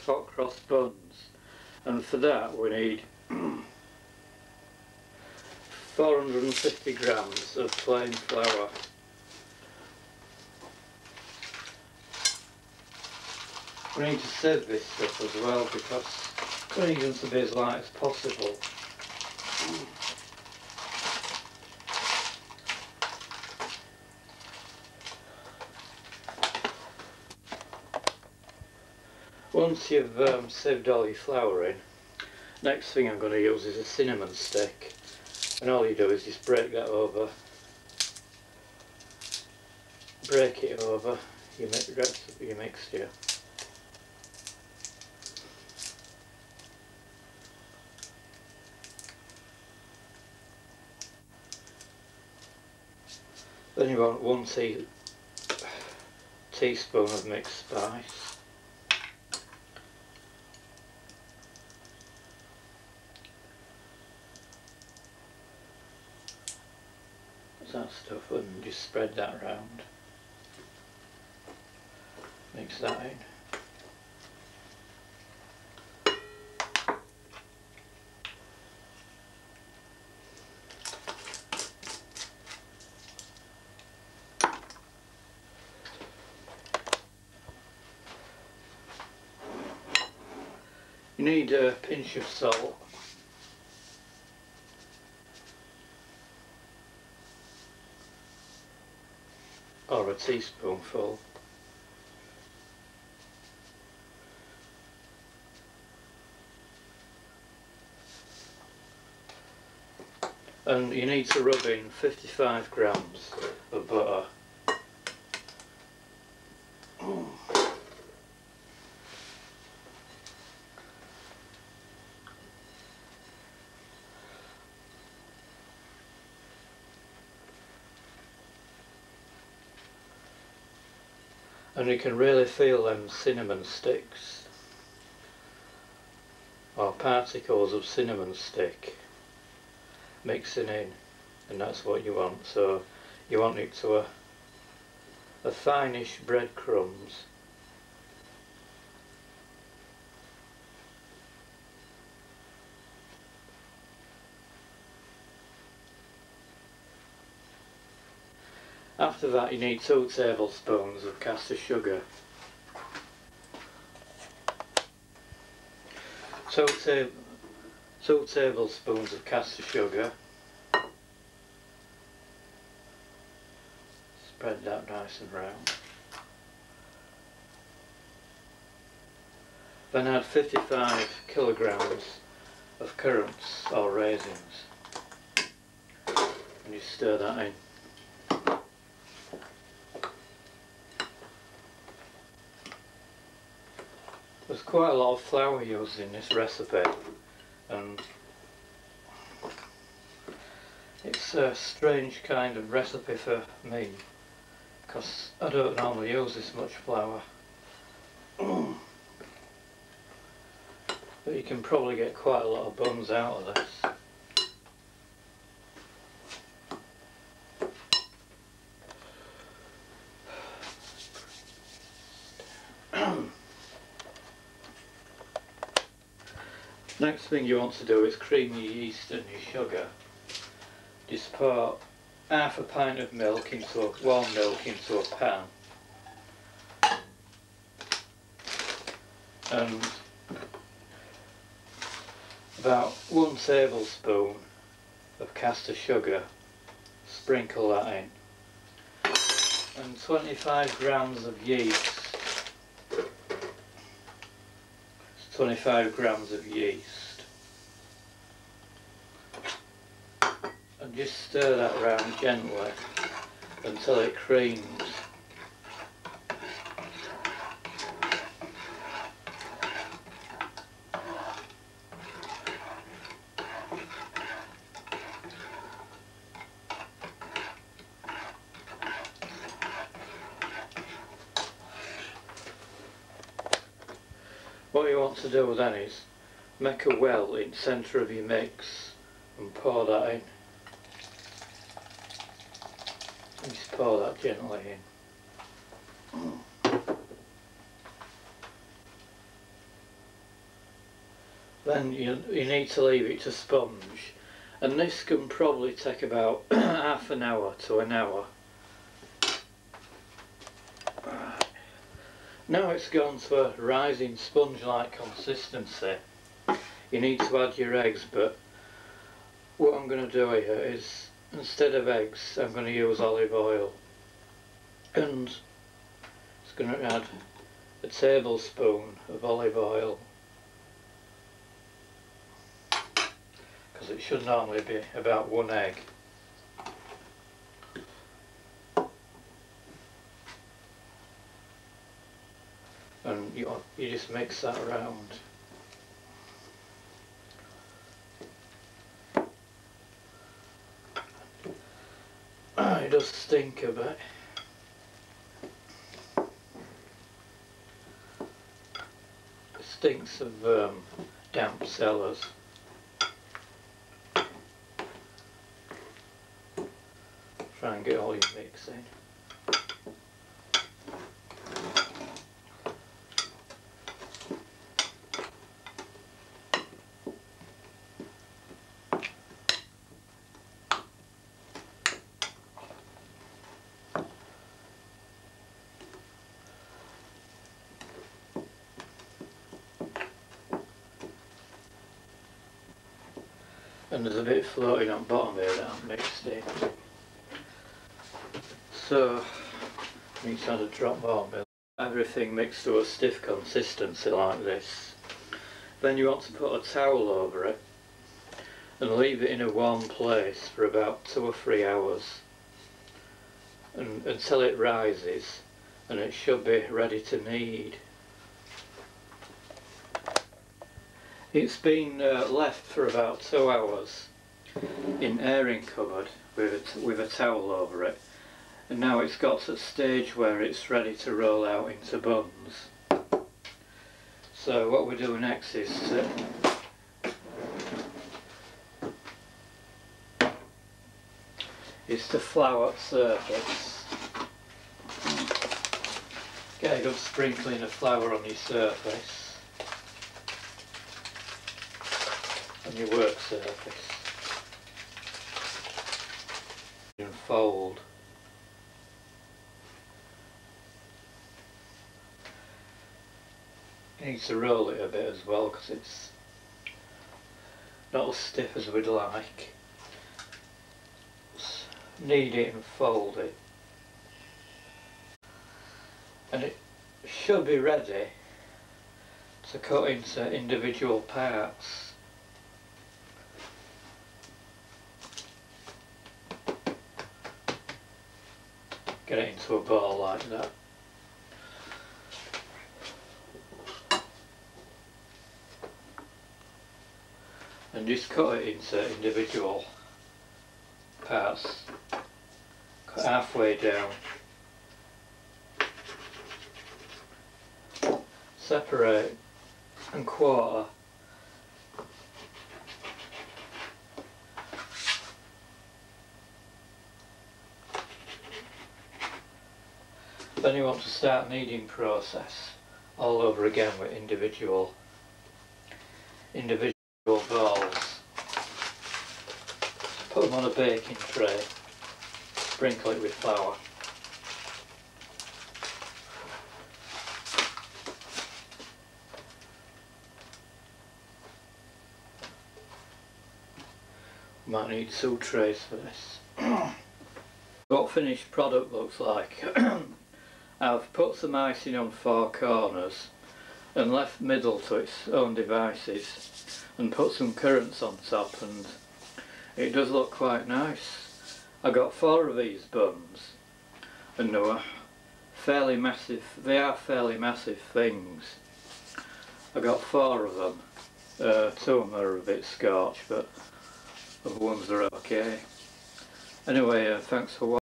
hot cross buns, and for that we need 450 grams of plain flour, we need to sieve this stuff as well because we need them to be as light as possible. Once you've sieved all your flour in, next thing I'm going to use is a cinnamon stick, and all you do is just break it over your mixture. Then you want 1 teaspoon of mixed spice. That stuff and just spread that around. Mix that in. You need a pinch of salt. Or a teaspoonful. And you need to rub in 55 grams of butter. And you can really feel them cinnamon sticks, or particles of cinnamon stick, mixing in, and that's what you want. So you want it to a finish breadcrumbs. After that you need 2 tablespoons of caster sugar. 2 tablespoons of caster sugar. Spread that nice and round. Then add 55 kilograms of currants or raisins. And you stir that in. There's quite a lot of flour used in this recipe, and it's a strange kind of recipe for me because I don't normally use this much flour. But you can probably get quite a lot of buns out of this. Next thing you want to do is cream your yeast and your sugar. Just pour half a pint of milk into warm milk into a pan, and about 1 tablespoon of caster sugar. Sprinkle that in, and 25 grams of yeast. 25 grams of yeast, and just stir that around gently until it creams. What you want to do then is make a well in the centre of your mix and pour that in. And just pour that gently in. Then you need to leave it to sponge, and this can probably take about half an hour to an hour. Now it's gone to a rising sponge-like consistency. You need to add your eggs, but what I'm going to do here is, instead of eggs, I'm going to use olive oil, and it's going to add a tablespoon of olive oil, because it should normally be about 1 egg. And you just mix that around. It does stink a bit. It stinks of damp cellars. Try and get all your mix in. And there's a bit floating on bottom here that I've mixed in. So, I need to add a drop more milk. Everything mixed to a stiff consistency like this. Then you want to put a towel over it and leave it in a warm place for about 2 or 3 hours, and until it rises, and it should be ready to knead. It's been left for about 2 hours in airing cupboard with a towel over it, and now it's got to the stage where it's ready to roll out into buns. So what we do next is to flour the surface. Get a good sprinkling of flour on your surface. On your work surface, and fold. You need to roll it a bit as well, because it's not as stiff as we'd like. Just knead it and fold it, and it should be ready to cut into individual parts. Get it into a ball like that. And just cut it into individual parts. Cut halfway down. Separate and quarter. Then you want to start kneading process all over again with individual balls. Put them on a baking tray, sprinkle it with flour. Might need 2 trays for this. What finished product looks like. I've put some icing on 4 corners and left middle to its own devices, and put some currants on top, and it does look quite nice. I got 4 of these buns, and they were fairly massive. They are fairly massive things. I got 4 of them. 2 of them are a bit scorched, but other ones are okay. Anyway, thanks for watching.